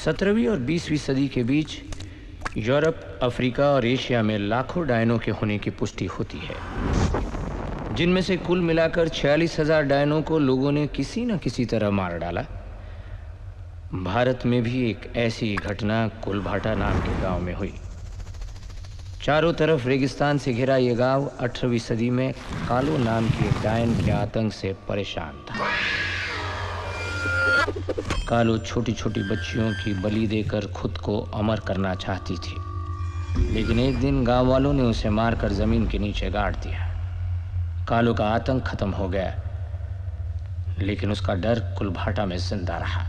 17वीं और 20वीं सदी के बीच यूरोप, अफ्रीका और एशिया में लाखों डायनों के होने की पुष्टि होती है, जिनमें से कुल मिलाकर 46,000 डायनों को लोगों ने किसी न किसी तरह मार डाला। भारत में भी एक ऐसी घटना कुलभाटा नाम के गांव में हुई। चारों तरफ रेगिस्तान से घिरा यह गांव 18वीं सदी में कालो नाम के डायन के आतंक से परेशान था। कालो छोटी छोटी बच्चियों की बलि देकर खुद को अमर करना चाहती थी, लेकिन एक दिन गांव वालों ने उसे मारकर जमीन के नीचे गाड़ दिया। कालो का आतंक खत्म हो गया, लेकिन उसका डर कुलभाटा में जिंदा रहा।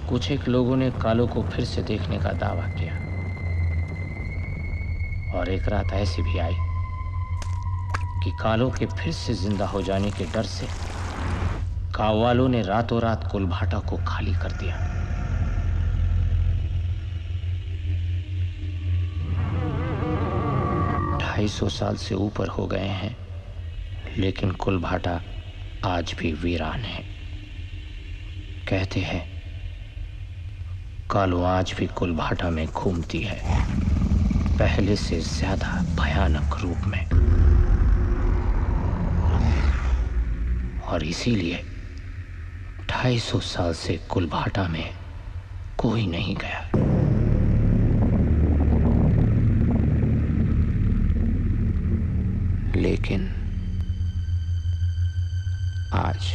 कुछ एक लोगों ने कालो को फिर से देखने का दावा किया, और एक रात ऐसी भी आई कि कालो के फिर से जिंदा हो जाने के डर से गांव वालों ने रातों रात कुलभाटा को खाली कर दिया। ढाई सौ साल से ऊपर हो गए हैं, लेकिन कुलभाटा आज भी वीरान है। कहते हैं कालो आज भी कुलभाटा में घूमती है, पहले से ज्यादा भयानक रूप में, और इसीलिए 250 साल से कुलभाटा में कोई नहीं गया। लेकिन आज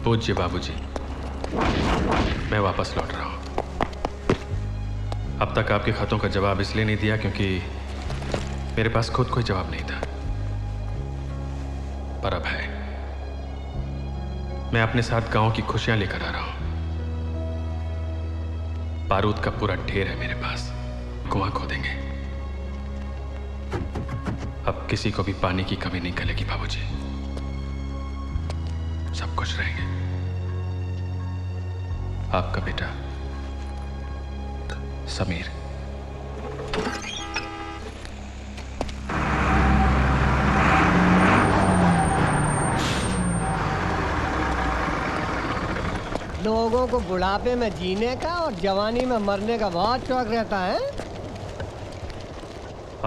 पूज्य बाबूजी, मैं वापस लौट रहा हूं। अब तक आपके खतों का जवाब इसलिए नहीं दिया क्योंकि मेरे पास खुद कोई जवाब नहीं था, पर अब है। मैं अपने साथ गांव की खुशियां लेकर आ रहा हूं। बारूद का पूरा ढेर है मेरे पास, कुआं खोदेंगे। अब किसी को भी पानी की कमी नहीं खलेगी बाबूजी, सब खुश रहेंगे। आपका बेटा समीर। लोगों को बुढ़ापे में जीने का और जवानी में मरने का बहुत शौक रहता है।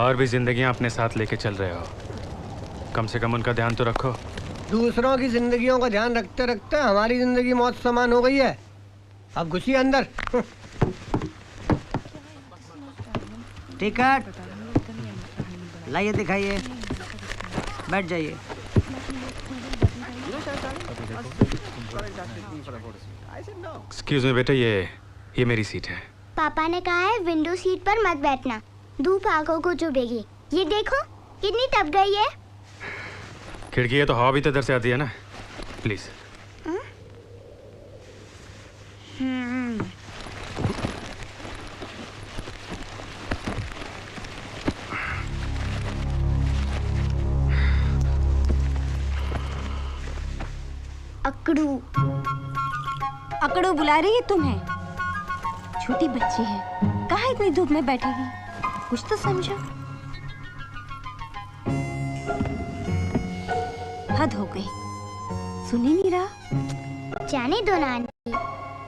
और भी जिंदगियां अपने साथ लेके चल रहे हो, कम से कम उनका ध्यान तो रखो। दूसरों की जिंदगियों का ध्यान रखते रखते हमारी जिंदगी मौत समान हो गई है। अब घुसिए अंदर। टिकट लाइए, दिखाइए, बैठ जाइए। एक्सक्यूज मी बेटा, ये मेरी सीट है। पापा ने कहा है विंडो सीट पर मत बैठना, धूप आंखों को चुभेगी। ये देखो कितनी तप गई है। खिड़की है तो हवा भी तो इधर से आती है ना, प्लीज। अकड़ू अकड़ू बुला रही है तुम्हें। छोटी बच्ची है, कहाँ इतनी धूप में बैठेगी, कुछ तो समझो। हद हो गई, सुनी नहीं रहा। जाने दो नानी,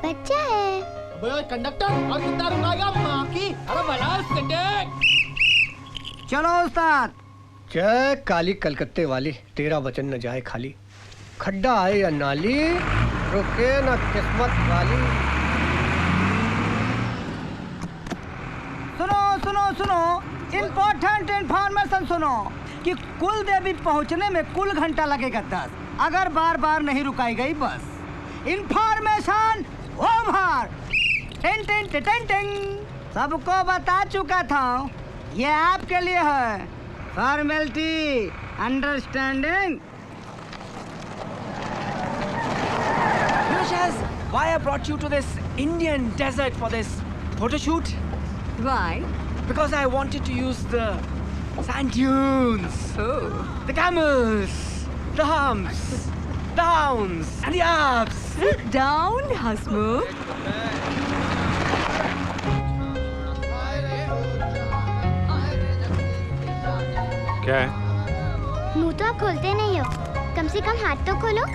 बच्चा है। अबे कंडक्टर, और कितना रुकाएगा माँ की? अरे भला चलो उस्ताद। जय काली कलकत्ते वाली, तेरा वचन न जाए खाली। खड्डा आए या नाली, रुके न किस्मत वाली। सुनो सुनो सुनो, इम्पोर्टेंट इन्फॉर्मेशन सुनो कि कुल देवी पहुंचने में कुल घंटा लगेगा 10, अगर बार बार नहीं रुकाई गई बस। Information over. टिंग टिंग टिंग टिंग, सबको बता चुका था, ये आपके लिए है। Formality, understanding. Why I brought you to this Indian desert for this photo shoot? Why? Because I wanted to use the sand dunes, the camels, the humps, the hounds, and the ups. Sit down, Hasmukh. क्या है? मुंह तो आप खोलते नहीं हो, कम से कम हाथ तो खोलो।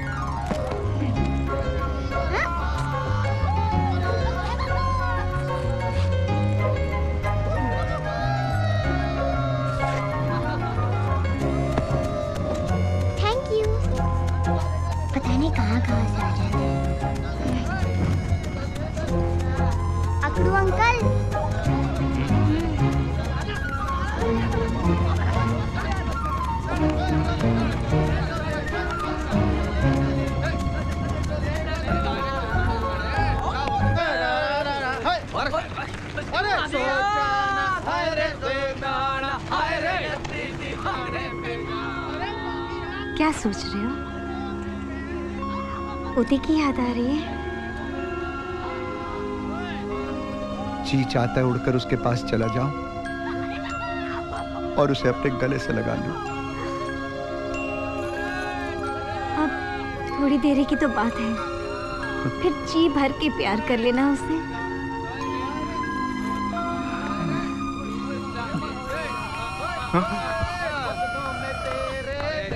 कहाँ से आ जाते हैं। अकड़ू अंकल, क्या सोच रहे हो? उदय की याद आ रही है? जी चाहता है उड़कर उसके पास चला जाऊं और उसे अपने गले से लगा लूं। अब थोड़ी देरी की तो बात है, फिर जी भर के प्यार कर लेना उसे।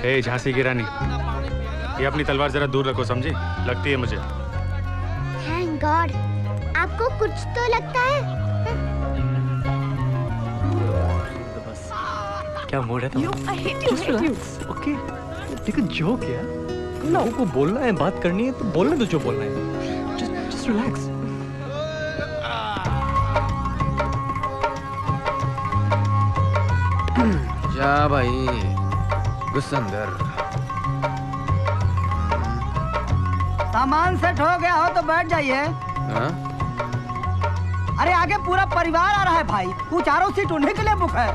ए झांसी की रानी, ये अपनी तलवार जरा दूर रखो, समझी? लगती है मुझे। थैंक गॉड, आपको कुछ तो लगता है। क्या मूड है तुम्हारा? ओके, लेकिन जो क्या लोगों को बोलना है, बात करनी है तो बोलने दो जो बोलना है। Just relax. जा भाई, घुस अंदर। सामान सेट हो गया हो तो बैठ जाइए। अरे आगे पूरा परिवार आ रहा है भाई, वो चारों सीट उन्हीं के लिए बुक है।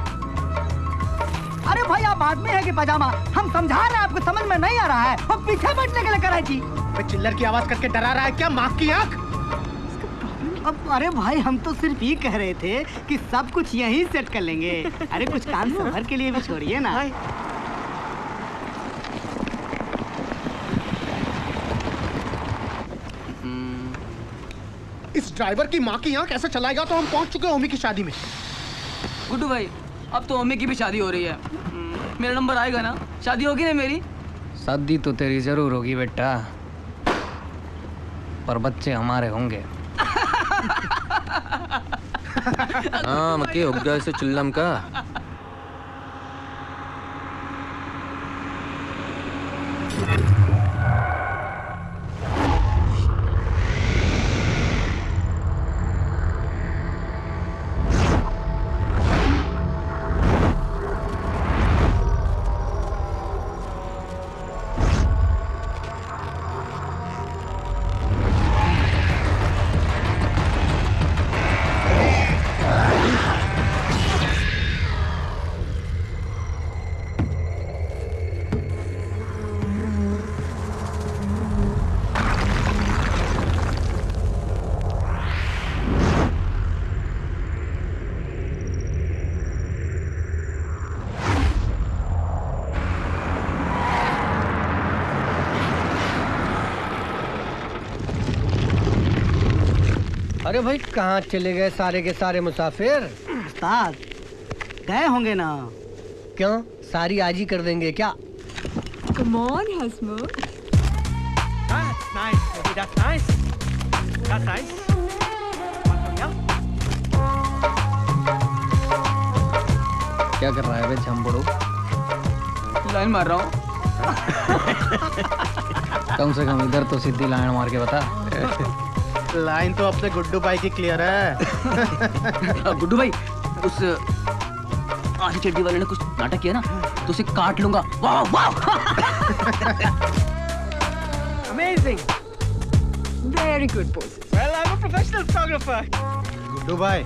अरे भाई आप आदमी है कि पजामा? हम समझा रहे हैं आपको, समझ में नहीं आ रहा है। और पीछे बैठने के लिए करा जी। चिल्लर की आवाज करके डरा रहा है क्या? माँ की आँख। अब अरे भाई हम तो सिर्फ ये कह रहे थे कि सब कुछ यहीं सेट कर लेंगे। अरे कुछ काम सफर के लिए भी छोड़िए ना। इस ड्राइवर की माँ की आँख ऐसे चलाएगा तो हम पहुंच चुके हैं ओमी की शादी में। गुड्डू भाई अब तो ओमी की भी शादी हो रही है, मेरा नंबर आएगा ना? शादी होगी ना मेरी? शादी तो तेरी जरूर होगी बेटा, पर बच्चे हमारे होंगे। हाँ मके हो गया इसे चिल्लम का। अरे भाई कहाँ चले गए सारे के सारे मुसाफिर? उस्ताद गए होंगे ना। क्यों, सारी आज ही कर देंगे क्या? Come on, Hasmukh. That's nice, baby, that's nice. That's nice. क्या कर रहा है बे झम्बड़ू? लाइन मार रहा हूँ। कम से कम इधर तो सीधी लाइन मार के बता। लाइन तो अपने गुड्डू भाई की क्लियर है। गुड्डू भाई उस आधी चड्डी वाले ने कुछ नाटक किया ना तो उसे काट लूंगा। वाह वाह। Amazing. Very good poses. Well, I'm a professional photographer. Guddu भाई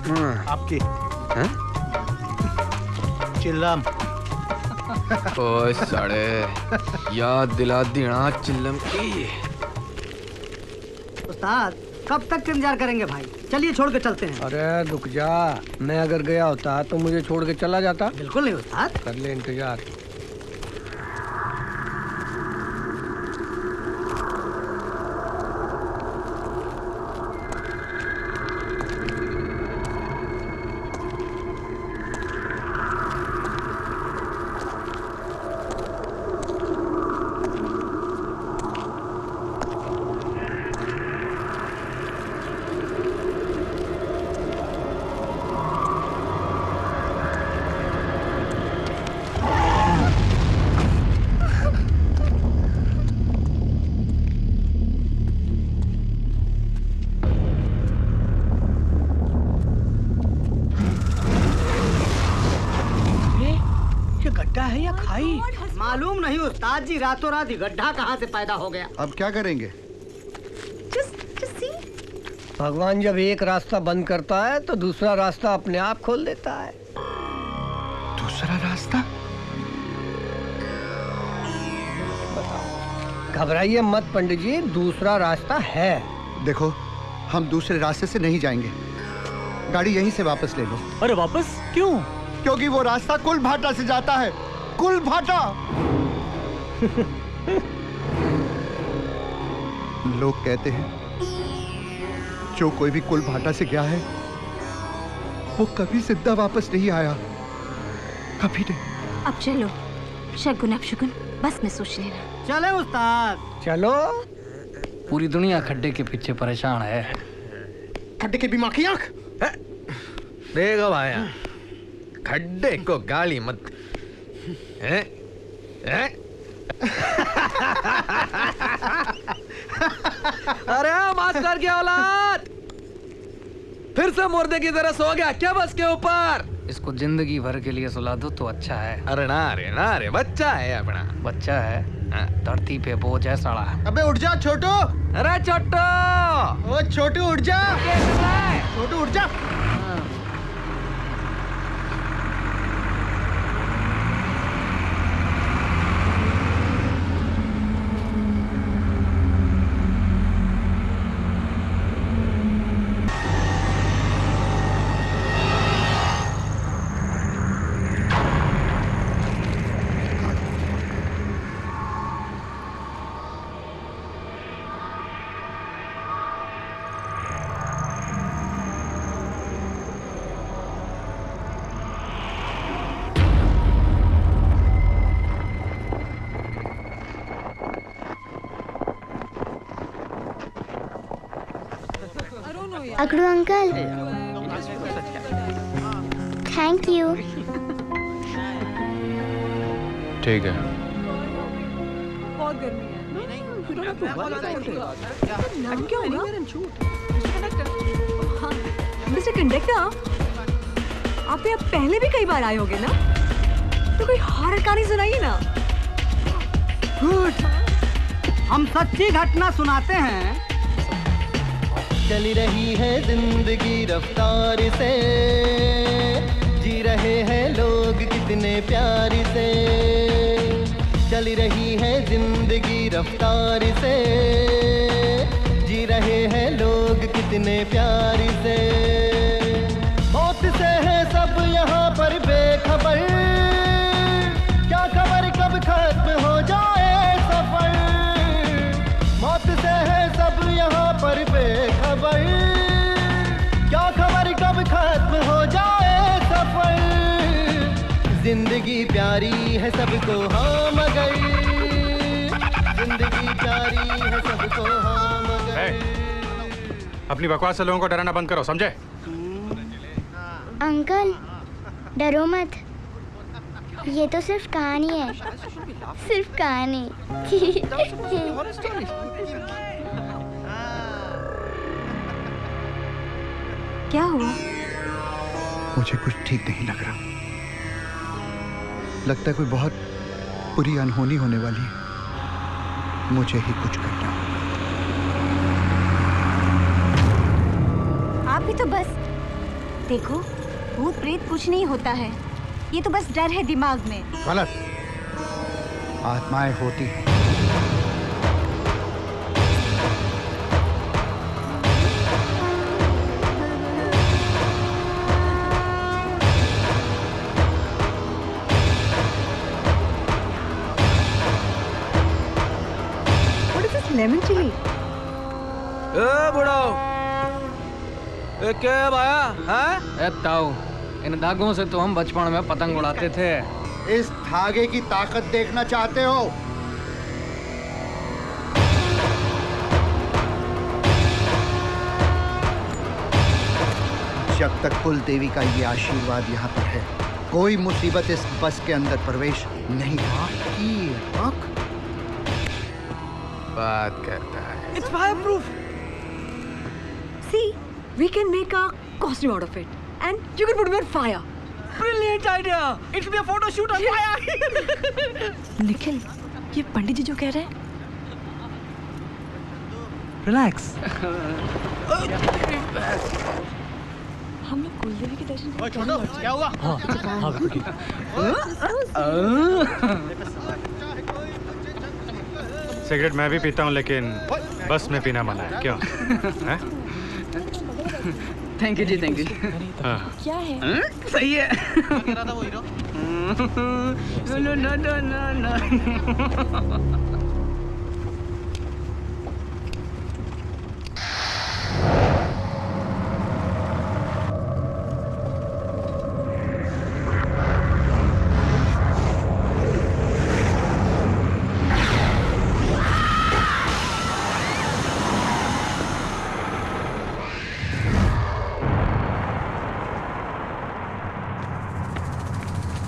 आपकी चिल्लम। ओए साड़े याद दिला देना चिल्लम की। उस्ताद कब तक इंतजार करेंगे भाई? चलिए छोड़ के चलते हैं। अरे रुक जा, मैं अगर गया होता तो मुझे छोड़ के चला जाता। बिल्कुल नहीं उस्ताद। कर ले इंतजार। है या खाई? मालूम नहीं उस्ताद जी, रातों रात गड्ढा कहाँ से पैदा हो गया। अब क्या करेंगे? भगवान जब एक रास्ता बंद करता है तो दूसरा रास्ता अपने आप खोल देता है। दूसरा रास्ता? घबराइए मत पंडित जी, दूसरा रास्ता है। देखो हम दूसरे रास्ते से नहीं जाएंगे, गाड़ी यहीं से वापस ले लो। अरे वापस क्यों? क्योंकि वो रास्ता कुलभाटा से जाता है। कुलभाटा। लोग कहते हैं जो कोई भी कुलभाटा से गया है वो कभी जिंदा वापस नहीं आया, कभी नहीं। अब चलो, शगुन अपशगुन बस में सोच लेना। चले उस्ताद। चलो। पूरी दुनिया खड्डे के पीछे परेशान है। खड्डे के बीमा की आंख। देखो भाया, खड्डे को गाली मत। हैं? हैं? अरे मास्टर की औलाद, फिर से मुर्दे की तरह सो गया क्या बस के ऊपर? इसको जिंदगी भर के लिए सुला दो तो अच्छा है। अरे ना रे बच्चा है अपना। बच्चा है? धरती पे बोझ है साला। अबे उठ जा छोटू। अरे छोटू, ओ छोटू उठ जा। छोटू उठ जा। अकड़ू अंकल, थैंक यू। ठीक है। बहुत गर्मी है। मिस्टर कंडक्टर, आप यहाँ पहले भी कई बार आए होगे ना, तो कोई हॉरर कहानी सुनाइए ना। गुड, हम सच्ची घटना सुनाते हैं। चली रही है जिंदगी रफ्तार से, जी रहे हैं लोग कितने प्यार से। चली रही है जिंदगी रफ्तार से, जी रहे हैं लोग कितने प्यार से। मौत से है सब यहाँ पर बेखबर, क्या खबर कब खत्म हो जाए सफर। मौत से है सब यहाँ पर बेखबर, क्या खबर कब खत्म हो जाए सफर। जिंदगी प्यारी है सबको हाँ मगर, जिंदगी प्यारी है सबको हाँ मगर। अपनी बकवास से लोगों को डराना बंद करो, समझे? अंकल डरो मत, ये तो सिर्फ कहानी है, सिर्फ कहानी। क्या हुआ? मुझे कुछ ठीक नहीं लग रहा। लगता है कोई बहुत बुरी अनहोनी होने वाली है। मुझे ही कुछ करना। आप भी तो बस देखो, भूत प्रेत कुछ नहीं होता है, ये तो बस डर है दिमाग में। गलत, आत्माएं होती हैं। Lemon chilli. बुढ़ाओ, क्या भाया? ए ताऊ, इन धागों से तो हम बचपन में पतंग उड़ाते थे। इस धागे की ताकत देखना चाहते हो? जब तक कुल देवी का ये आशीर्वाद यहाँ पर है, कोई मुसीबत इस बस के अंदर प्रवेश नहीं की। बात करता है। It's fireproof. See, we can make a costume out of it, and you can put it on fire. Brilliant idea. It should be a photo shoot on fire. Nikhil, ये पंडित जी जो कह रहे हैं। Relax. हम लोग कुलदेवी के दर्शन करने क्या हुआ? सिगरेट मैं भी पीता हूँ, लेकिन बस में पीना मना है। क्यों? थैंक यू जी, थैंक यू। क्या है? सही है। No no no no no.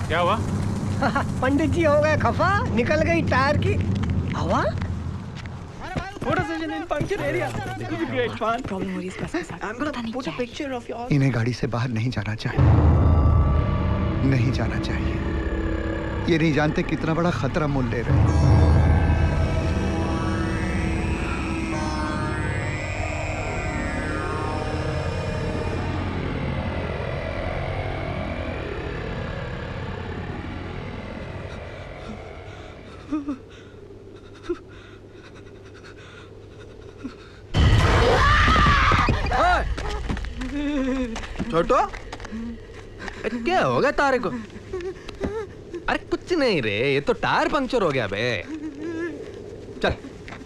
क्या हुआ? पंडित जी हो गए खफा, निकल गई टायर की हवा। इन्हें गाड़ी से बाहर नहीं जाना चाहिए। नहीं जाना चाहिए। ये नहीं जानते कितना बड़ा खतरा मोल ले रहे हैं। छोटो, क्या हो गया तारे को? अरे कुछ नहीं रे, ये तो टायर पंक्चर हो गया बे। चल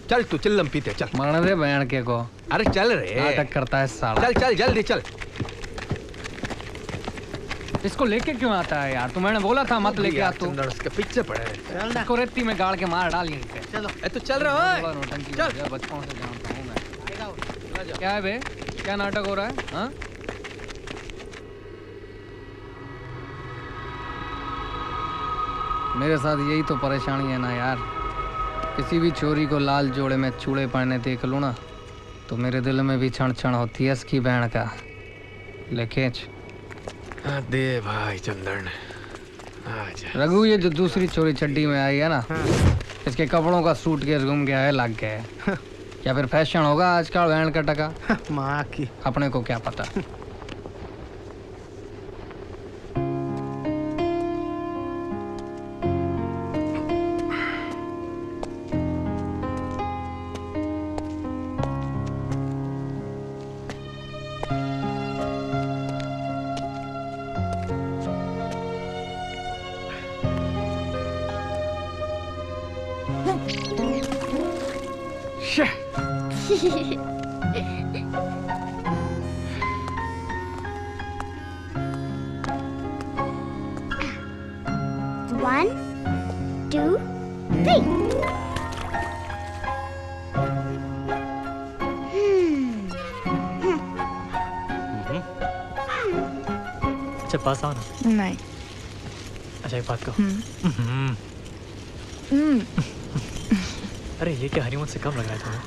चल तू चिल्लम पीते चल। मरने दे बहन के को। अरे चल रे, नाटक करता है साला। चल चल जल्दी चल। इसको लेके क्यों आता है यार? मैंने बोला था मत लेके आ तू। उसके पीछे पड़े। इसको रेती में गाड़ के मार डाल यहीं पे। चलो तू चल रहा है। चल बचपन से जानता हूँ मैं। क्या है बे? क्या नाटक हो रहा है? हाँ? मेरे साथ यही तो परेशानी है ना यार। किसी भी चोरी को लाल जोड़े में चूड़े पहने देख लूँ ना तो मेरे दिल में भी क्षण क्षण होती है इसकी बहन का। लेकिन दे भाई चंदन। रघु, ये जो दूसरी चोरी चड्डी में आई है ना, इसके कपड़ों का सूटकेस गुम गया है, लग गया है। क्या फिर फैशन होगा आजकल बहन का टका? माँ की अपने को क्या पता। One, two, three. अच्छा पास आओ ना। नहीं। अच्छा एक बात कहो। अरे ये क्या हनीमून से कम लग रहा है तुम्हें?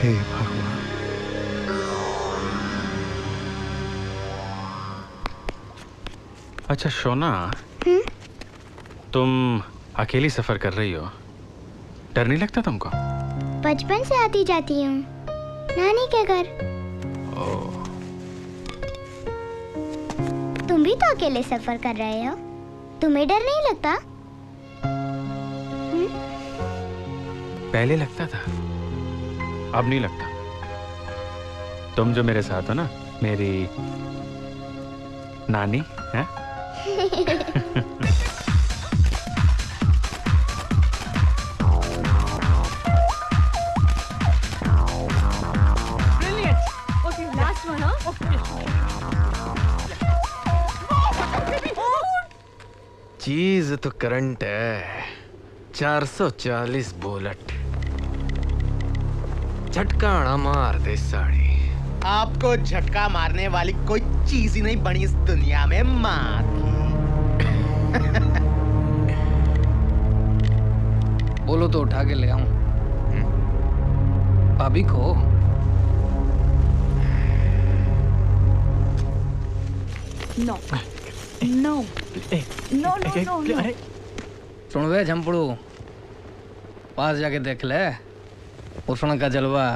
हे भगवान। अच्छा शोना, तुम अकेली सफर कर रही हो, डर नहीं लगता तुमको? बचपन से आती जाती हूँ नानी के घर। तुम भी तो अकेले सफर कर रहे हो, तुम्हें डर नहीं लगता? पहले लगता था, अब नहीं लगता। तुम जो मेरे साथ हो ना, मेरी नानी है। चीज तो करंट है। 440 बुलेट झटकाना मार दे साड़ी। आपको झटका मारने वाली कोई चीज ही नहीं बनी इस दुनिया में माँ बोलो तो उठा के ले आऊं। भाभी को no no no no no. सुन वे झंपड़ू, पास जाके देख ले उष्ण का जलवा,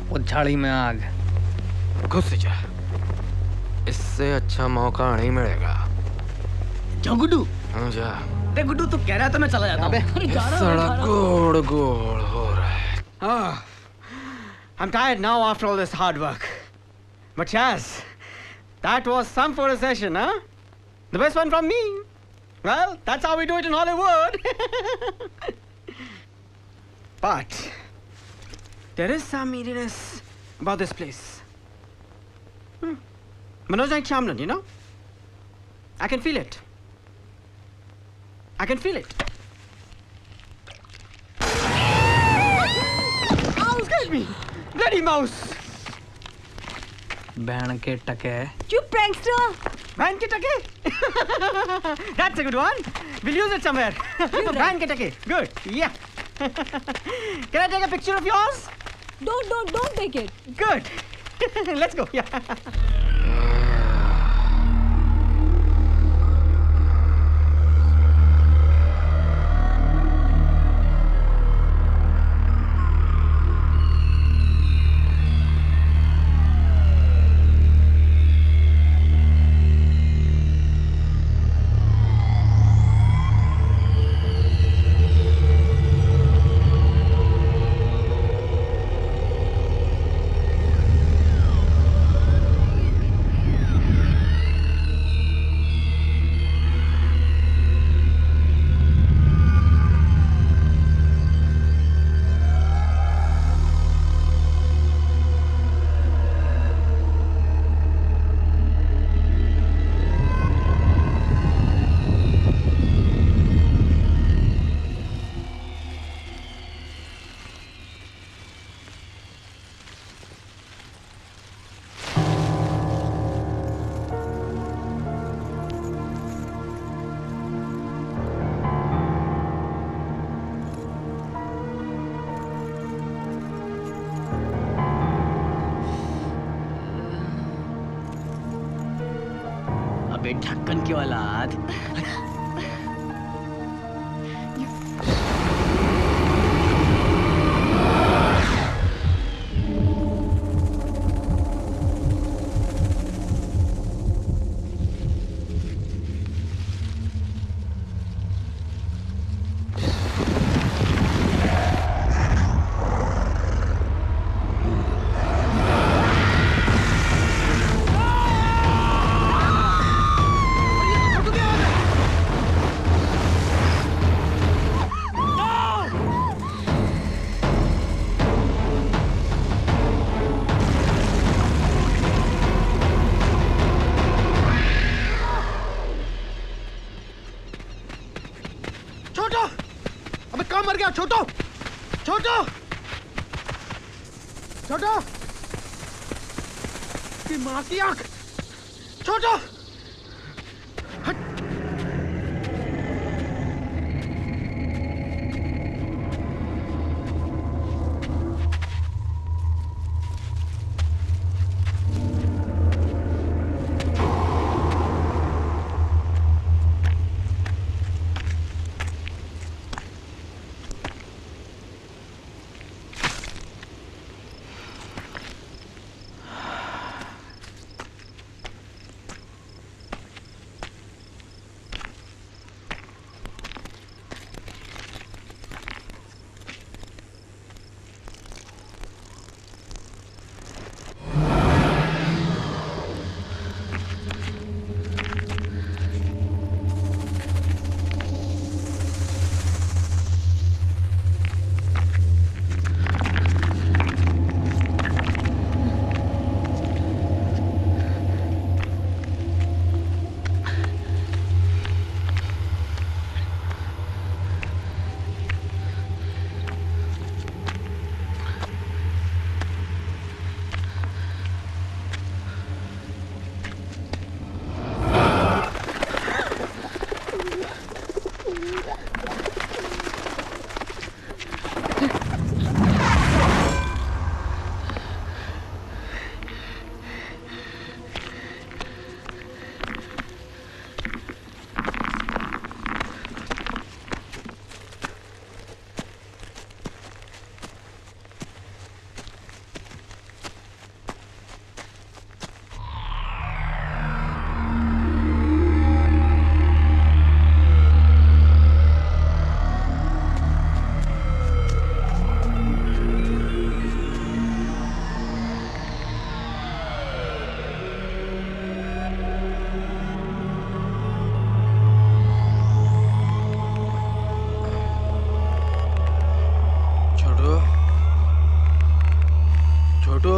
वो झाड़ी में आग। घुस जा, इससे अच्छा मौका नहीं मिलेगा। जा गुड्डू। हाँ जा। देख गुड्डू, तू कह रहा है तो मैं चला जाता हूँ। सड़क गोड़ गोड़ हो रहा है। I'm tired now after all this hard work. But yes, that was some photo session, huh? The best one from me. Well, that's how we do it in Hollywood. But there is some eeriness about this place. Manoj Naik Shyamalan, you know? I can feel it. I can feel it. Ow, excuse me. Bloody mouse. बहन के टके। चुप prankster. बहन के टके? That's a good one. We'll use it somewhere. बहन के टके. Good. Yeah. Can I take a picture of yours? Don't take it. Good. Let's go. Yeah. अबे ढक्कन की औलाद। छोटो छोटो छोटो की माँ की आंख छोटो छोटू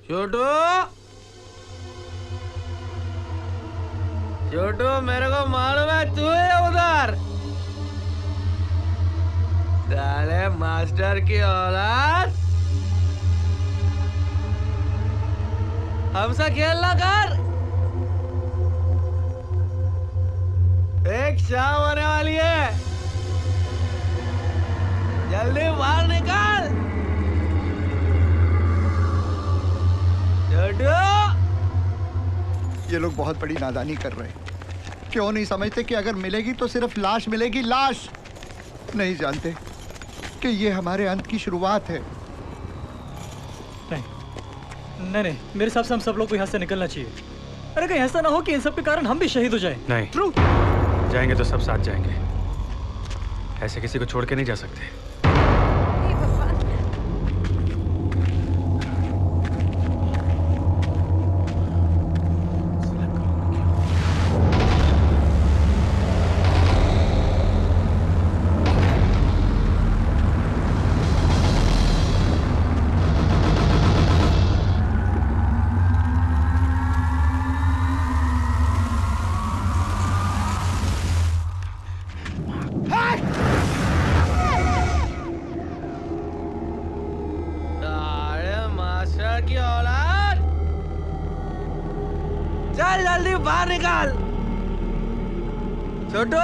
छोटू छोटू मेरे को मालूम है तू है उधर। साले मास्टर की औलाद हमसे खेलना कर। एक शाम होने वाली है, जल्दी बाहर निकाल। ये लोग बहुत बड़ी नादानी कर रहे हैं। क्यों नहीं समझते कि अगर मिलेगी तो सिर्फ लाश मिलेगी, लाश। नहीं जानते कि ये हमारे अंत की शुरुआत है। नहीं, मेरे हिसाब से हम सब लोग को यहाँ से निकलना चाहिए। अरे कहीं ऐसा ना हो कि इन सब के कारण हम भी शहीद हो जाएं। नहीं, जाएंगे तो सब साथ जाएंगे। ऐसे किसी को छोड़ के नहीं जा सकते। चल जल्दी बाहर निकाल छोटू।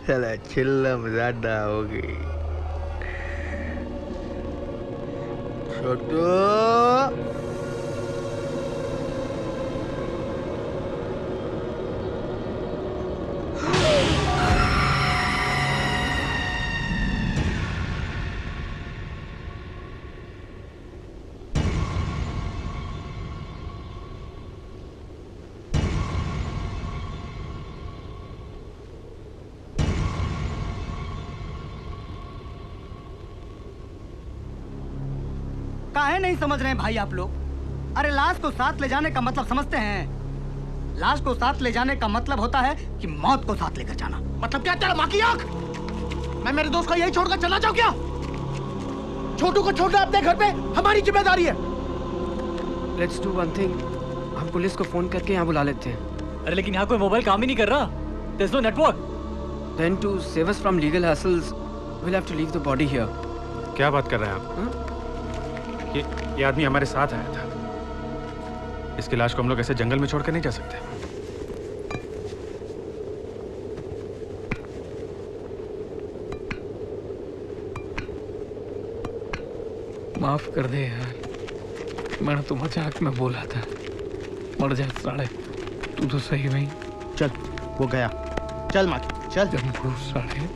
चला चिल्लम ज्यादा हो गई छोटू। काहे नहीं समझ रहे हैं भाई आप लोग? अरे लाश को साथ ले जाने का मतलब समझते हैं? लाश को साथ ले जाने का मतलब होता है कि मौत को साथ लेकर जाना। मतलब क्या तेरा माँ की आंख? मैं मेरे दोस्त को यही छोड़कर चला जाऊं क्या? छोटू को छोड़ना अपने घर पे हमारी जिम्मेदारी है। Let's do one thing. हम पुलिस को फोन करके यहाँ बुला लेते हैं। अरे लेकिन यहाँ कोई मोबाइल काम ही नहीं कर रहा। There's no network. Then to save us from legal hassles, we'll have to leave the body here. क्या बात कर रहे हैं आप? ये आदमी हमारे साथ आया था। इसकी लाश को हम लोग ऐसे जंगल में छोड़ कर नहीं जा सकते। माफ कर दे यार, मैंने तो मजाक में बोला था। मर जा साले, तू तो सही नहीं। चल वो गया, चल माकी चल। साले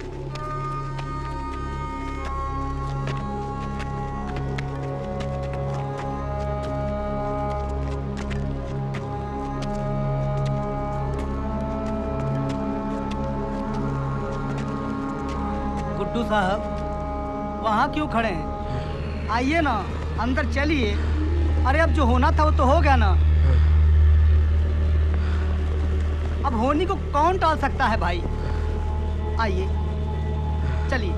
गुड्डू साहब वहाँ क्यों खड़े हैं? आइए ना अंदर चलिए। अरे अब जो होना था वो तो हो गया ना। अब होनी को कौन टाल सकता है भाई? आइए चलिए।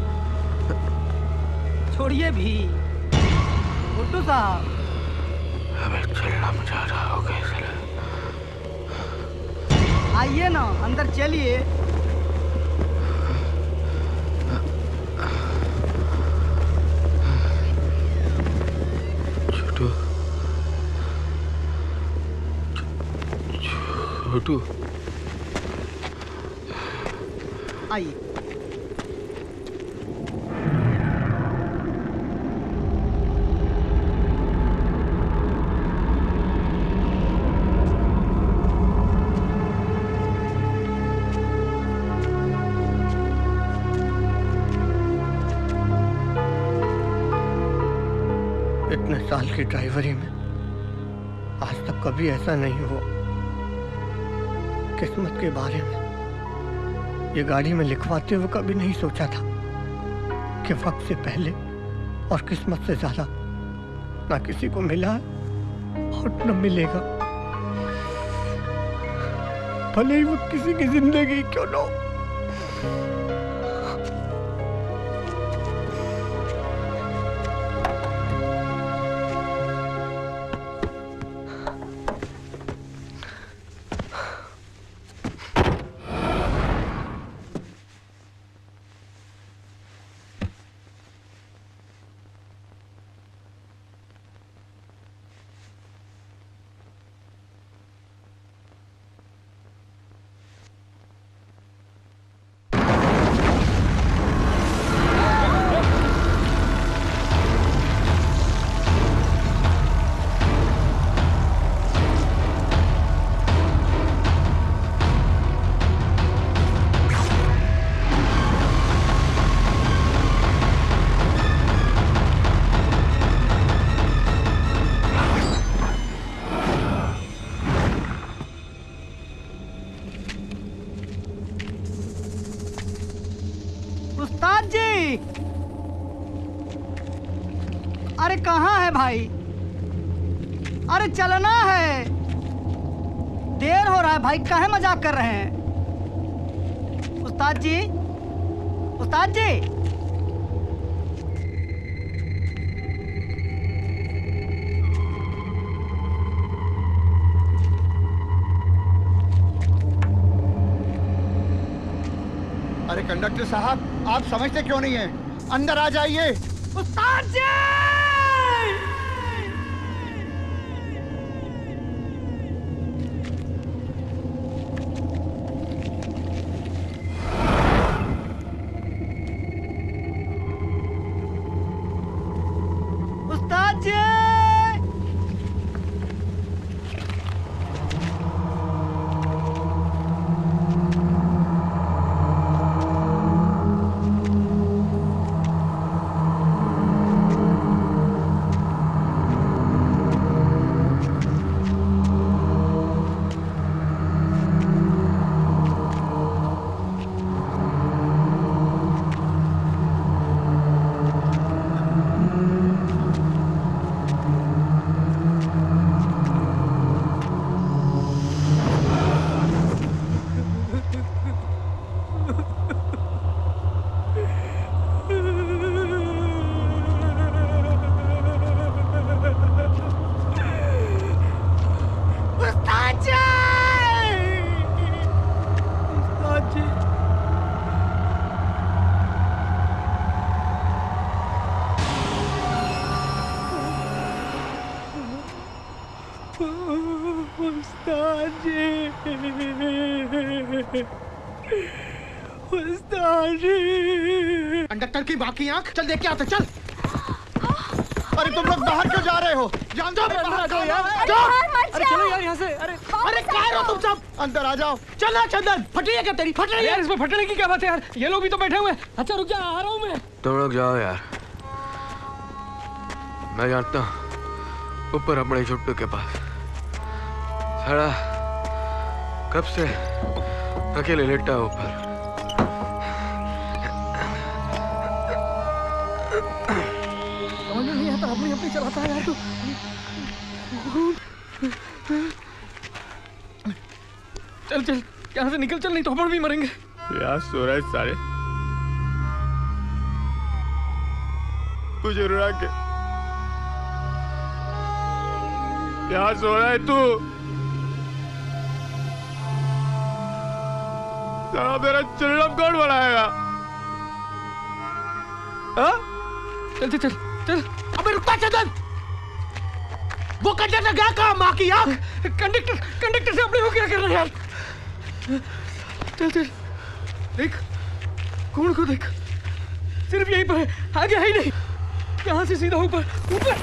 छोड़िए भी गुड्डू साहब। हमें चलना मजा रहा होगा इसलिए। आइए ना अंदर चलिए। छोटू आइए। इतने साल की ड्राइवरी में आज तक कभी ऐसा नहीं हुआ। किस्मत के बारे में ये गाड़ी में लिखवाते हुए कभी नहीं सोचा था कि वक्त से पहले और किस्मत से ज्यादा ना किसी को मिला है और न मिलेगा, भले ही वो किसी की जिंदगी क्यों न हो। उस्ताद जी, अरे कहाँ है भाई? अरे चलना है, देर हो रहा है भाई, काहे मजाक कर रहे हैं? उस्ताद जी, उस्ताद जी, अरे कंडक्टर साहब, आप समझते क्यों नहीं हैं? अंदर आ जाइए। उस्ताद जी! उस्ताद जी! कंडक्टर की बाकी आंख, चल देख के आते, चल। अरे तुम लोग बाहर क्यों जा रहे हो? जान दो, बाहर जाओ यार। अरे चलो यार यहाँ से। अरे क्या हो तुम सब? अंदर आ जाओ। चल चंदन, फट रही है क्या तेरी? फट रही है? यार इसमें फटने की क्या बात है यार? ये लोग भी तो बैठे हुए हैं। अच्छा रुक जा, आ रहा हूँ मैं। तुम लोग जाओ यार, मैं जानता हूँ ऊपर अपने छोटू के पास सारा कब से अकेले लेटा ऊपर। समझ में नहीं आता, अपनी अपनी चलाता है यार तू। चल चल यहाँ से निकल, चल नहीं तो हम भी मरेंगे। यार सो रहा है सारे, तुझे रुला के यहाँ सो रहा है तू? सारा मेरा चिल्लम कौन बनाएगा? चल चल चल चल। अबे रुकता चंदन, वो कंडक्टर गया कहाँ? माँ की आँख। कंडक्टर से अपने को क्या कर रहे हैं यार? चल चल देख, कौन को देख, सिर्फ यहीं पर है, आगे है ही नहीं। यहाँ से सीधा ऊपर ऊपर।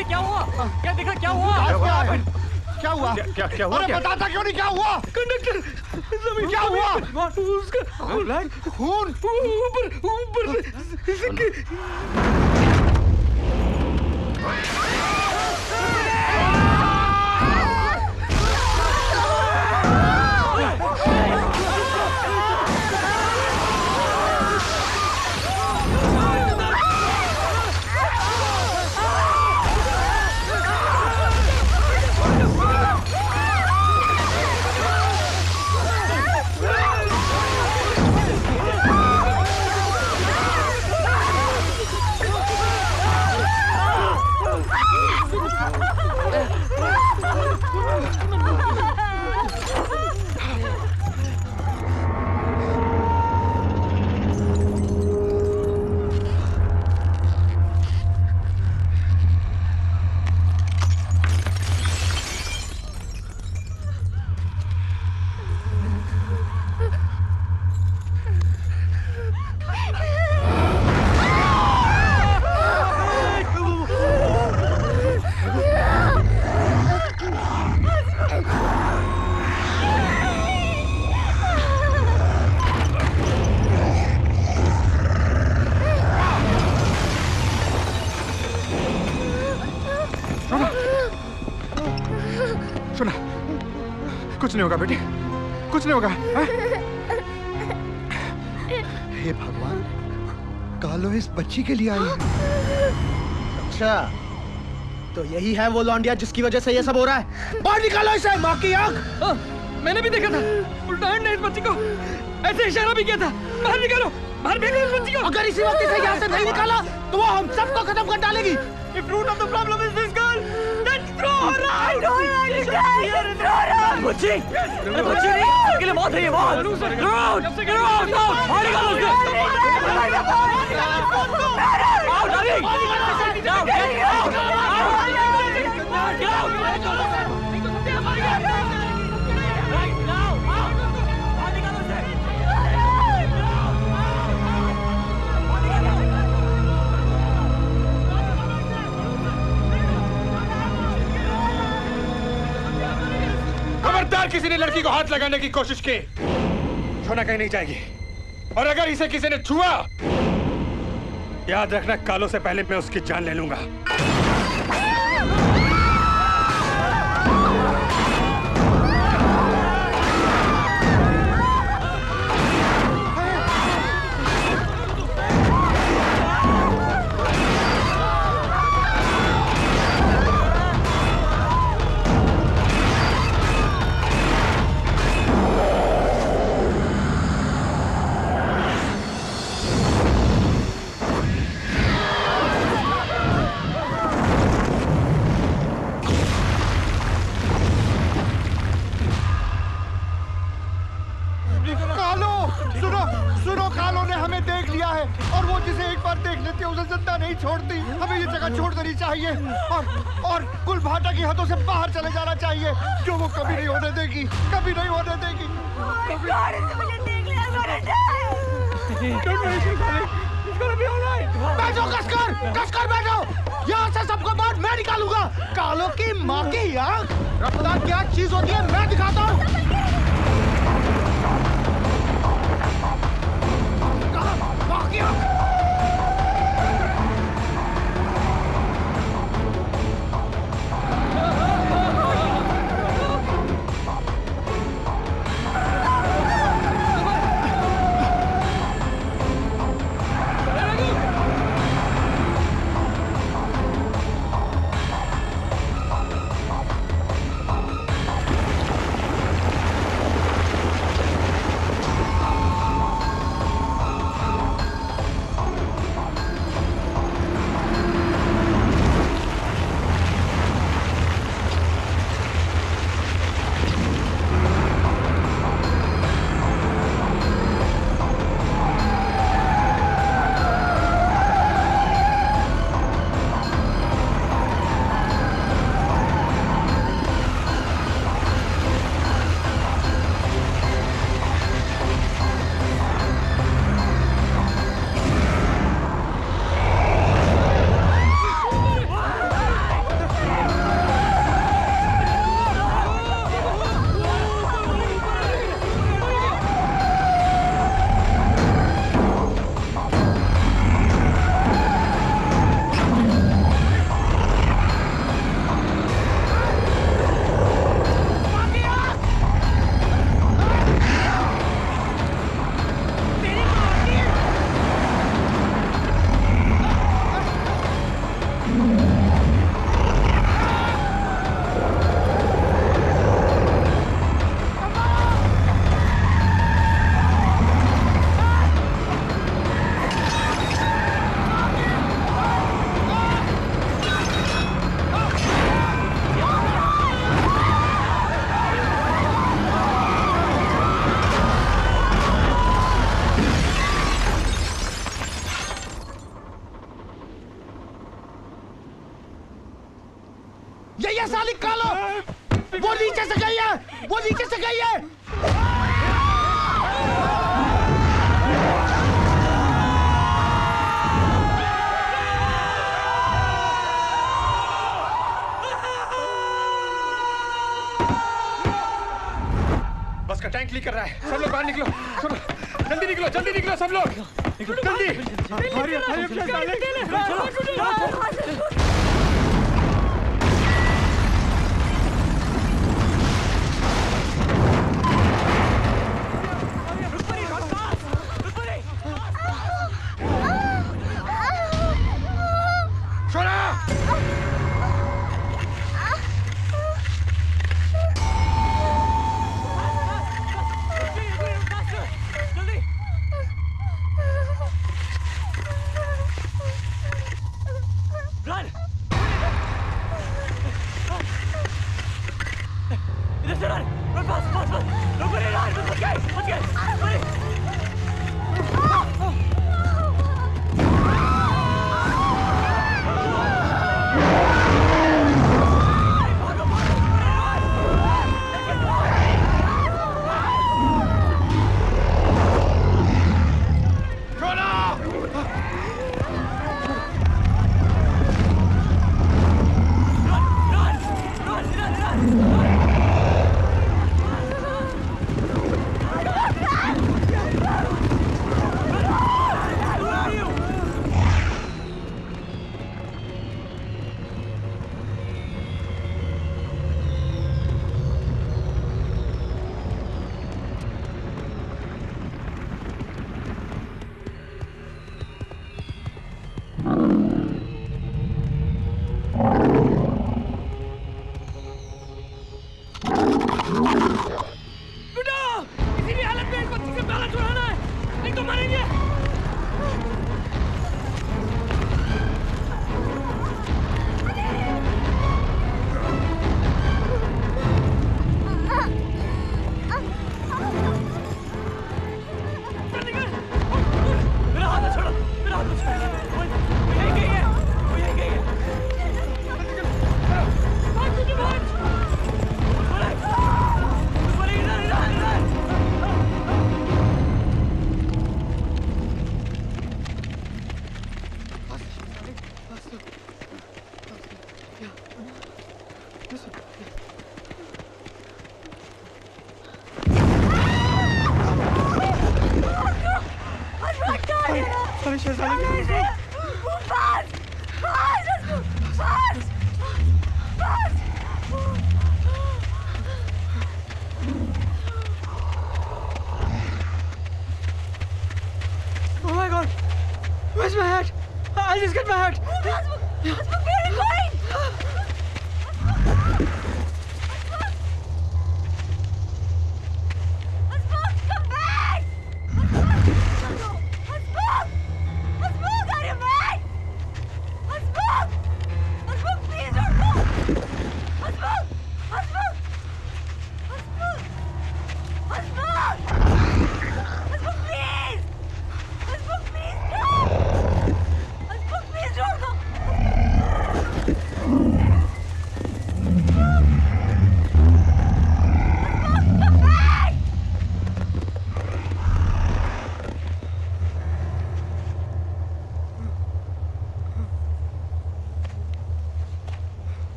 क्या हुआ? क्या देखा? क्या हुआ? क्या हुआ? क्या हुआ? अरे बताता क्यों नहीं, क्या हुआ? कंडक्टर, जमीन क्या हुआ? उसका खून ऊपर सुना, कुछ नहीं होगा बेटी, कुछ नहीं होगा। हे भगवान, कालो इस बच्ची के लिए आई है। अच्छा, तो यही है वो लौंडिया जिसकी वजह से ये सब हो रहा है। बाहर निकालो इसे, माँ की आंख। मैंने भी देखा था, उल्टान ने इस बच्ची को ऐसे इशारा भी किया था। बाहर निकालो, बाहर भेजो इस बच्ची को। अगर इसी वक्त इसे यहाँ से नहीं निकाला तो वो हम सबको खत्म कर डालेगी। If root of the problem is this girl, then throw her out. I don't understand. Throw her out. बच्ची नहीं, अकेले मौत है ये मौत। Throw out, बाहर निकालो उसे। Out, darling. Down, get out. Get out. Right now, out. बाहर निकालो उसे। खबरदार किसी ने लड़की को हाथ लगाने की कोशिश की, सोना कहीं नहीं जाएगी। और अगर इसे किसी ने छुआ, याद रखना कालो से पहले मैं उसकी जान ले लूंगा। और वो जिसे एक बार देख लेती है उसे जिंदा नहीं छोड़ती। हमें ये जगह छोड़ देनी चाहिए और कुलभाटा की हदों से बाहर चले जाना चाहिए, जो वो कभी नहीं होने देगी, कभी नहीं होने देगी। बैठो कसकर बैठो, यहाँ से सबको बाहर मैं निकालूंगा। कालो की माँ की आँख, रफ्तार क्या चीज होती है मैं दिखाता हूँ। ये साली कालो, वो नीचे से गई है, वो नीचे से गई है। बस का टैंक लीक कर रहा है, सब लोग बाहर निकलो, जल्दी निकलो, जल्दी निकलो सब लोग, जल्दी।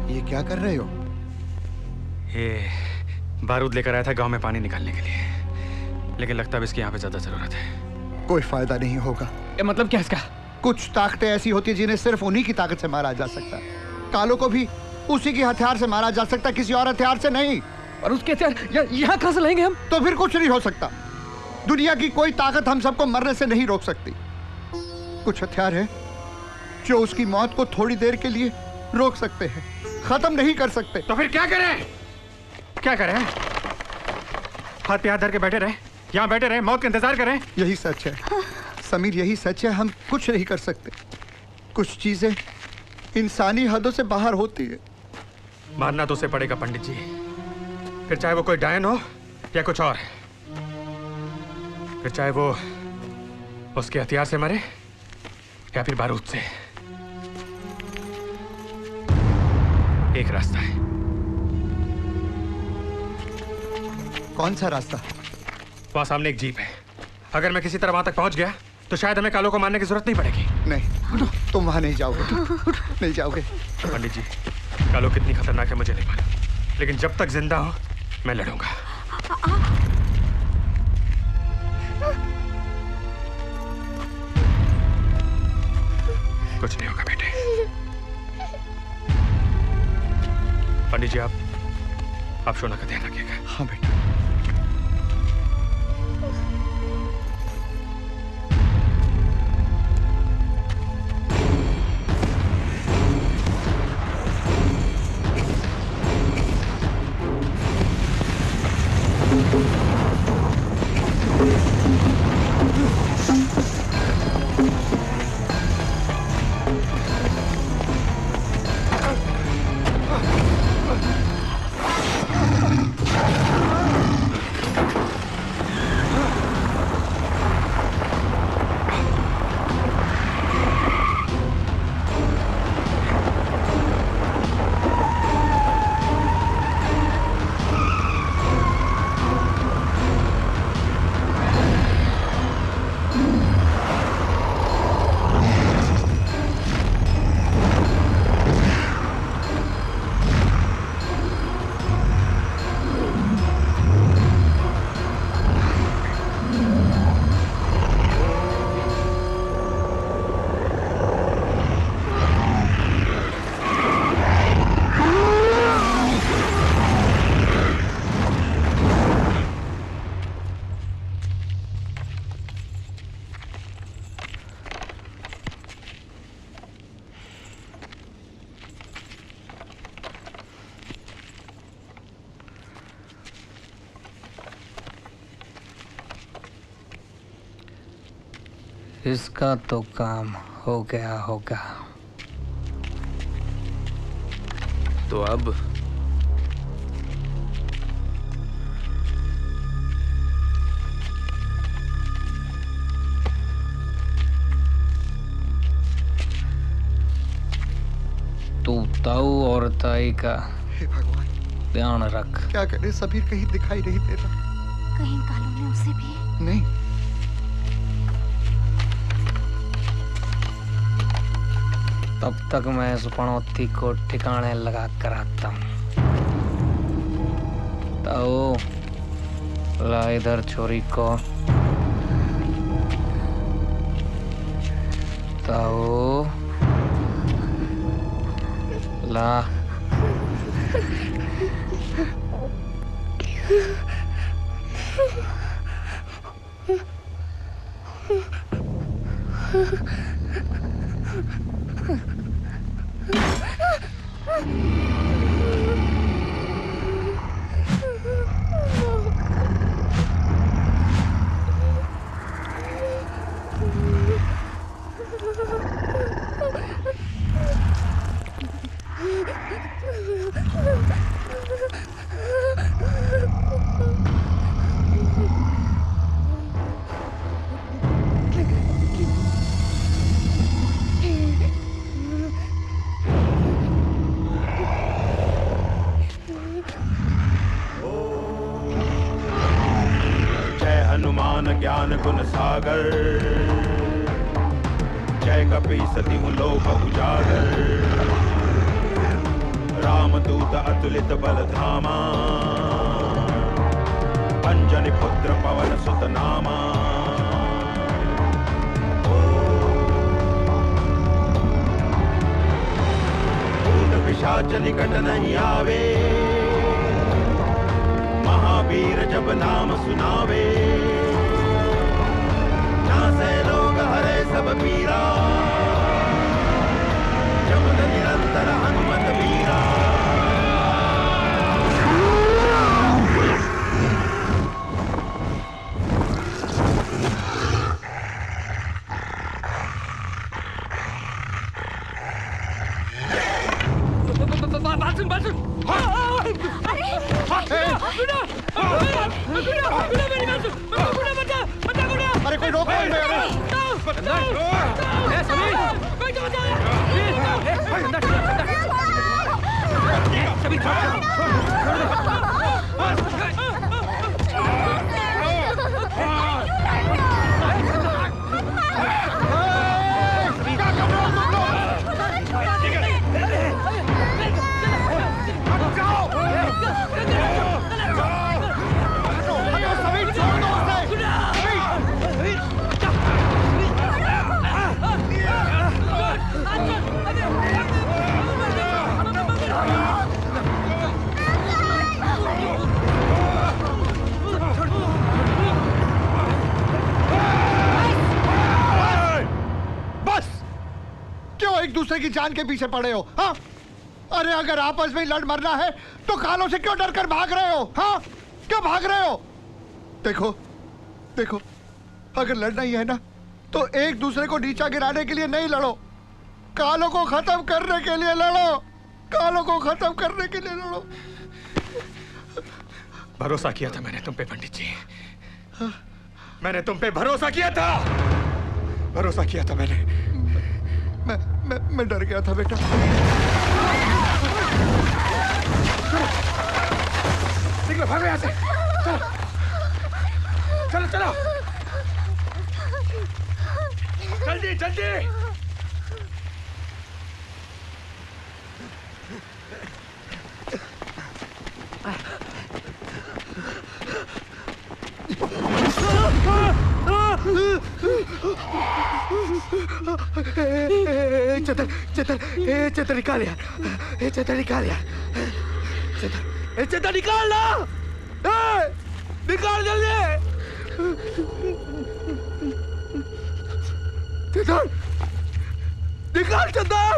ये क्या कर रहे हो? ये बारूद लेकर आया था गांव में पानी निकालने के लिए, लेकिन लगता है इसकी यहाँ पे ज्यादा जरूरत है। कोई फायदा नहीं होगा। मतलब क्या इसका? कुछ ताकतें ऐसी होती है जिन्हें सिर्फ उन्हीं की ताकत से मारा जा सकता है। कालों को भी उसी के हथियार से मारा जा सकता है, किसी और हथियार से नहीं। और उसके हथियार यहाँ कहाँ से लाएंगे हम? तो फिर कुछ नहीं हो सकता। दुनिया की कोई ताकत हम सबको मरने से नहीं रोक सकती। कुछ हथियार है जो उसकी मौत को थोड़ी देर के लिए रोक सकते हैं, खत्म नहीं कर सकते। तो फिर क्या करें? क्या करें? हाथ पे हाथ धर के बैठे रहे, यहाँ बैठे रहे, मौत का इंतजार करें? यही सच है समीर, यही सच है। हम कुछ नहीं कर सकते। कुछ चीजें इंसानी हदों से बाहर होती है। मारना तो उसे पड़ेगा पंडित जी, फिर चाहे वो कोई डायन हो या कुछ और, फिर चाहे वो उसके हथियार से मरे या फिर बारूद से। एक रास्ता है। कौन सा रास्ता? वहां सामने एक जीप है। अगर मैं किसी तरह वहां तक पहुंच गया तो शायद हमें कालों को मारने की जरूरत नहीं पड़ेगी। नहीं, तुम वहां नहीं जाओगे। नहीं जाओगे। पंडित जी, कालो कितनी खतरनाक है मुझे नहीं मालूम, लेकिन जब तक जिंदा हूं मैं लड़ूंगा। कुछ नहीं होगा बेटे। पंडित जी, आप शोना का ध्यान रखिएगा। हाँ बेटा। इसका तो काम हो गया होगा। तो अब तू ताऊ और ताई का हे भगवान ध्यान रख। क्या करे, समीर कहीं दिखाई नहीं दे रहा। कहीं कालू ने उसे भी? नहीं। तब तक मैं इस पनौती को ठिकाने लगा कर आता हूँ। ताऊ ला इधर छोरी को। ताऊ ला। ज्ञान गुण सागर, जय कपी सती लोक उजागर, रामदूत अतुलित बल धामा, अंजनी पुत्र पवन सुत नामा। भूत पिशाच निकट नहीं आवे, महावीर जब नाम सुनावे, नासे लोग हरे सब पीरा, जपत निरंतर हनुमत वीरा। अरे कोई रोको दूसरे की जान के पीछे पड़े हो? हाँ, अरे अगर आपस में लड़ मरना है तो कालों से क्यों डरकर भाग रहे हो? हाँ, क्यों भाग रहे हो? देखो देखो, अगर लड़ना ही है ना तो एक दूसरे को नीचा गिराने के लिए नहीं लड़ो, कालों को खत्म करने के लिए लड़ो, कालों को खत्म करने के लिए लड़ो। भरोसा किया था मैंने तुम पे पंडित जी, मैंने तुम पे भरोसा किया था, भरोसा किया था मैंने। मैं डर गया था बेटा। निकलो, भागो यहाँ से, चलो चलो चलो, जल्दी जल्दी। चतर चतर चतर निकाल यार, चतर निकाल यार, चतर निकाल ना, निकाल जल्दी। चतर निकाल, चतर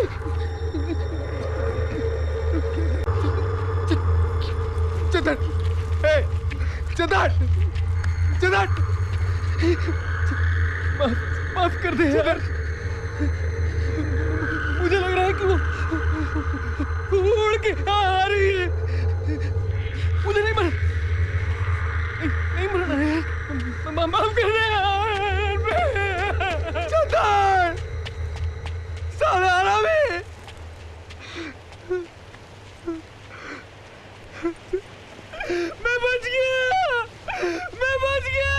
चतर चतर चतर, माफ कर दे यार, मुझे लग रहा है कि वो उड़ के आ रही है, मुझे नहीं मरना है, माफ कर दे यार। चंदन साला आरामी, मैं बच गया, मैं बच गया।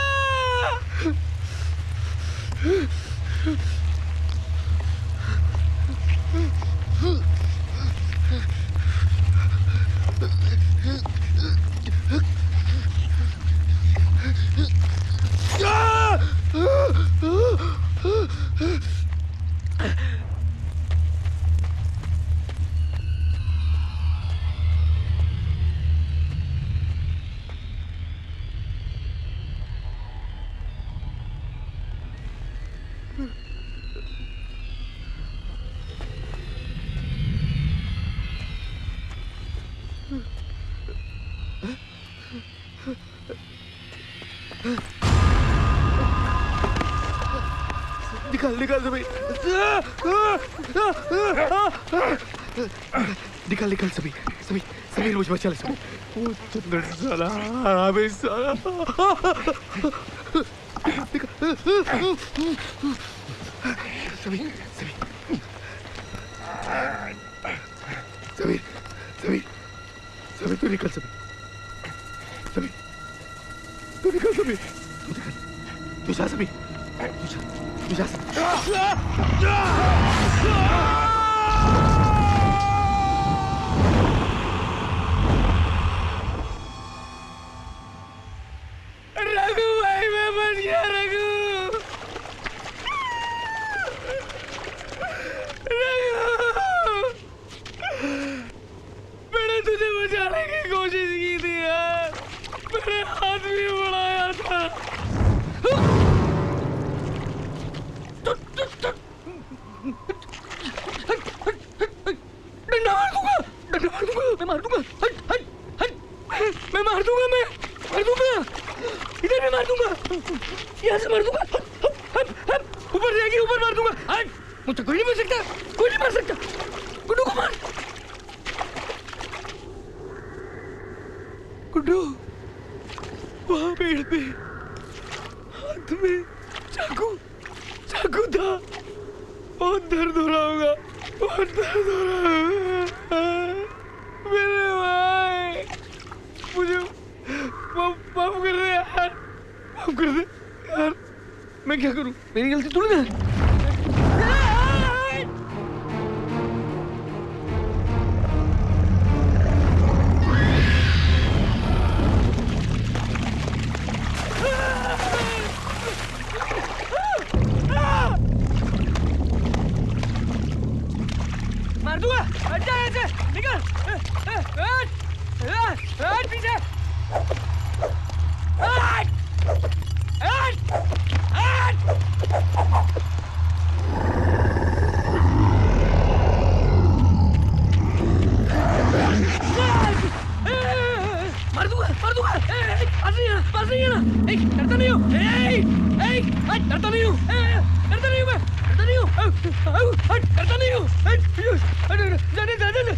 निकाल निकाल सभी, निकाल निकाल सभी सभी सभी मुझ बचा ले सभी। वो चंदन साला हरामी साला। सभी सभी सभी सभी सभी तू निकल सभी सभी तू निकल सभी तू निकल तू जा सभी तू जा रघु भाई मैं बच गया रघु। मैंने तुझे बचाने की कोशिश की थी यार, मैंने हाथ भी बढ़ाया था। डंडा मार दूंगा, डंडा मार दूंगा, मैं मार दूंगा। हट हट हट, मैं मार दूंगा, मैं मार दूंगा, इधर मैं मार दूंगा, यहाँ से मार दूंगा। हट हट हट, ऊपर जाएगी, ऊपर मार दूंगा। हट, मुझे कोई नहीं मार सकता, कोई नहीं मार सकता। गुड्डू को मार। गुड्डू वहां पेड़ पे हाथ में चाकू चाकू था, बहुत दर्द हो रहा होगा, बहुत दर्द हो रहा है। मेरे भाई मुझे माफ कर दे यार, माफ कर दे यार। मैं क्या करूं, मेरी गलती थोड़ी ना है। मार दूंगा, हट जा यहाँ से, निकल, हट पीछे, हट, हट, हट। मार दूंगा, पास नहीं आना, पास नहीं आना, डरता नहीं हूँ, डरता नहीं हूँ, डरता नहीं हूँ मैं, डरता नहीं हूँ, डरता नहीं हूँ, जाने जाने।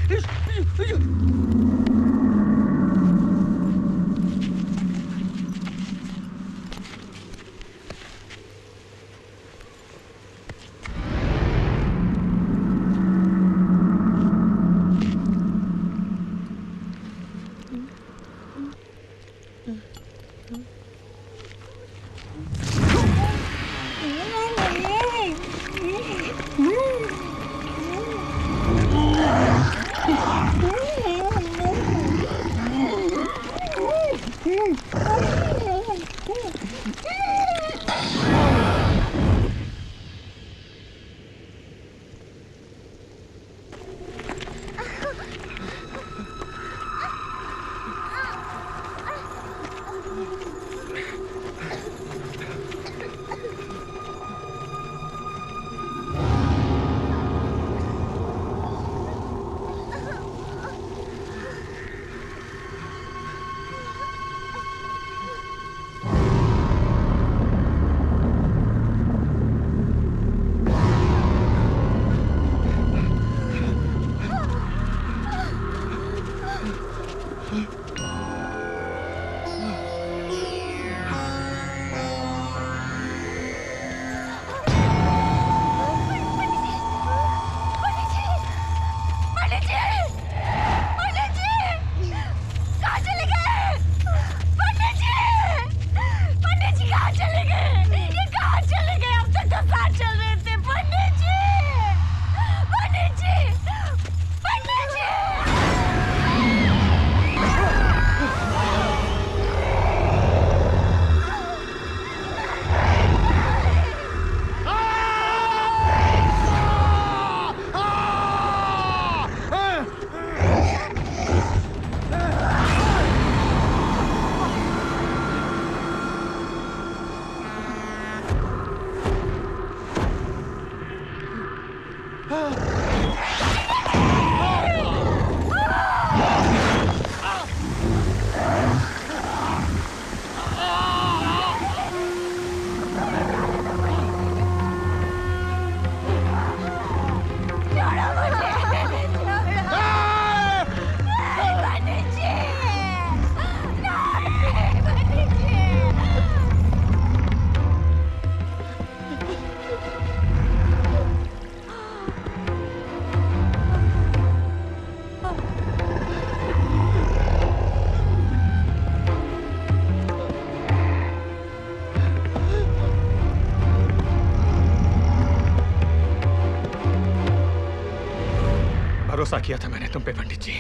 भरोसा किया था मैंने तुम पे पंडित जी।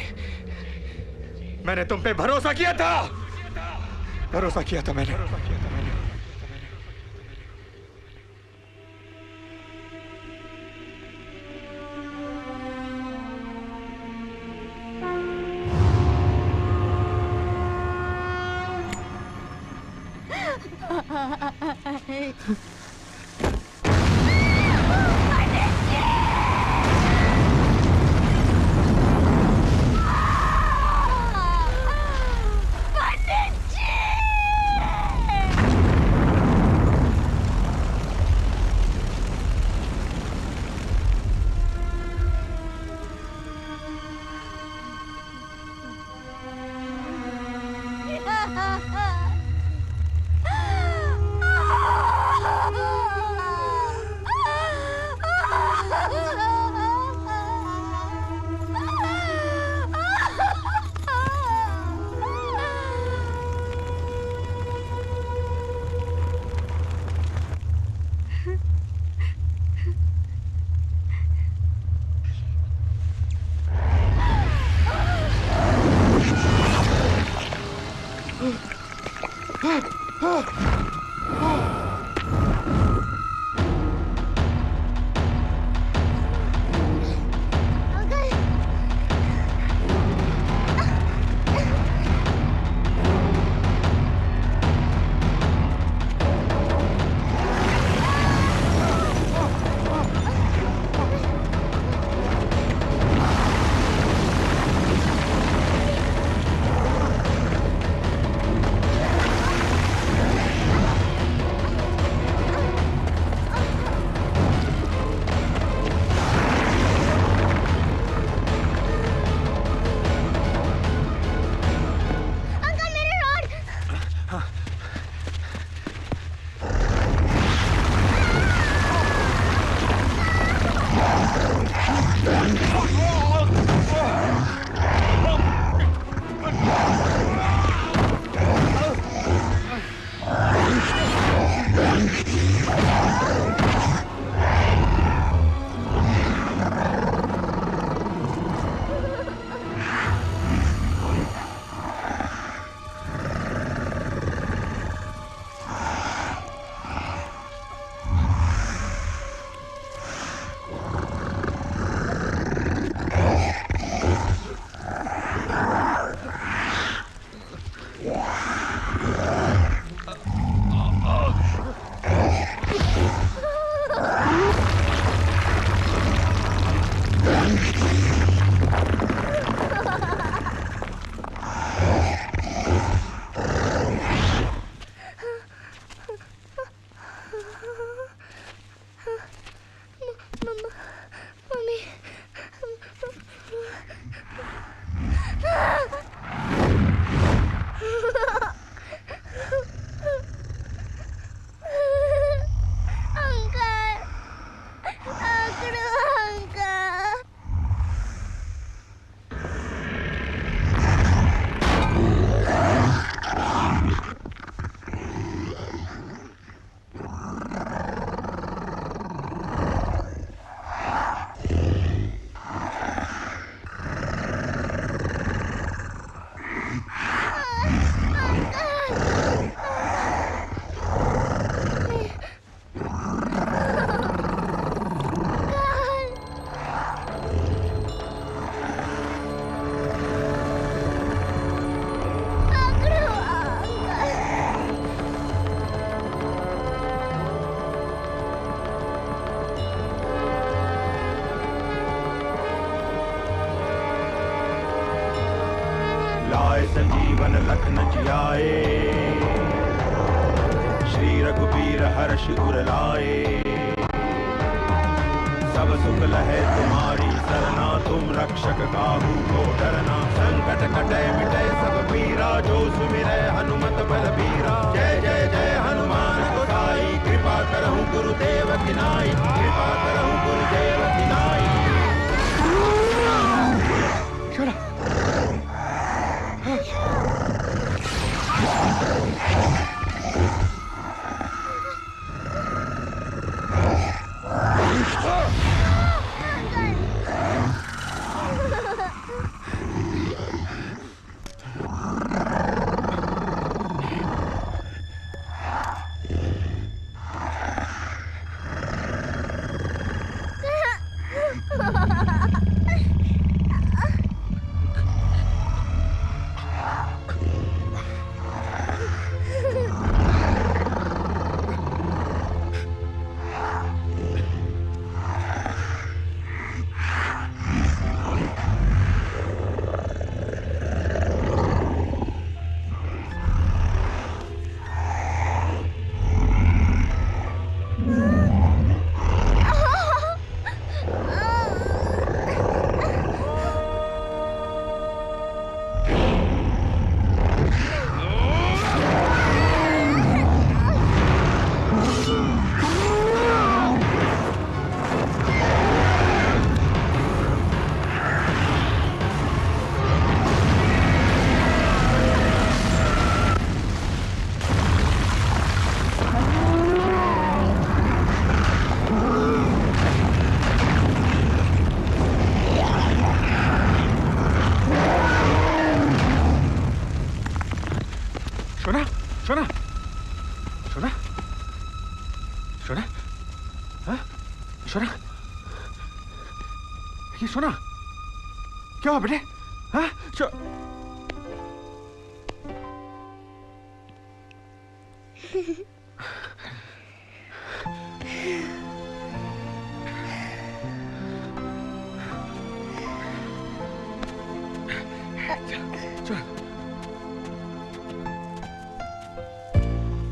मैंने तुम पे भरोसा किया था। भरोसा किया था मैंने। संजीवन लखन जियाए, श्री रघुबीर हर्ष उर लाए। सब सुख लहे तुम्हारी सरना, तुम रक्षक काहू को डरना। संकट कटे मिटे सब पीरा, जो सुमिरै हनुमत बलबीरा। जय जय जय हनुमान गोसाई, कृपा करहु गुरुदेव की नाई। कृपा करहु गुरुदेव की नाई। शोना शोना शोना शोना हाँ? शोना ये शोना क्या हुआ बेटे हाँ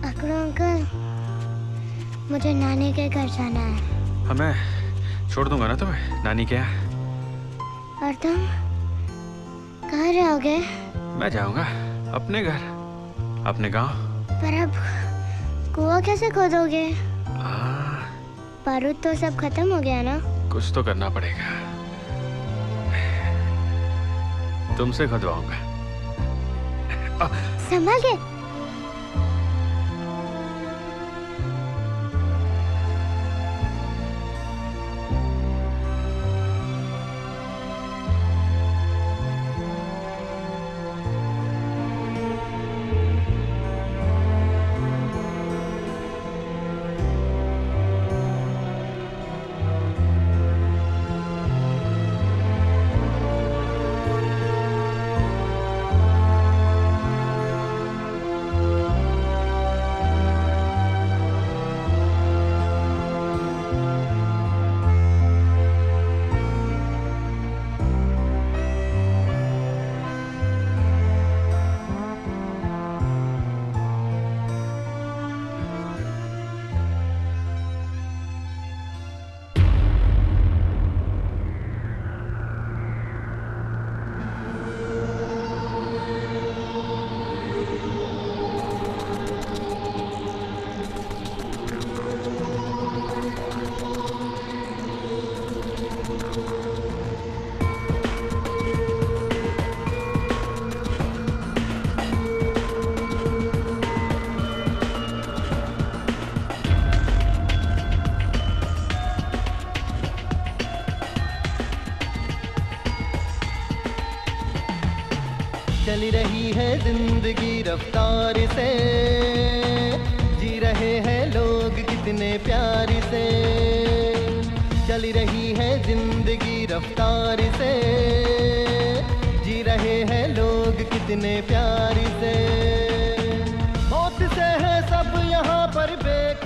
अकड़ू अंकल, मुझे नानी के घर जाना है। हाँ मैं छोड़ दूंगा ना तुम्हें नानी के यहाँ। और तुम कहाँ रहोगे? मैं जाऊंगा अपने घर, अपने गांव। पर अब कुआं कैसे खोदोगे? बारूद तो सब खत्म हो गया ना। कुछ तो करना पड़ेगा, तुमसे खुदवाऊंगा। संभाल के। चली रही है जिंदगी रफ्तार से, जी रहे हैं लोग कितने प्यार से। चली रही है जिंदगी रफ्तार से, जी रहे हैं लोग कितने प्यार से। मौत से है सब यहाँ पर बेकार।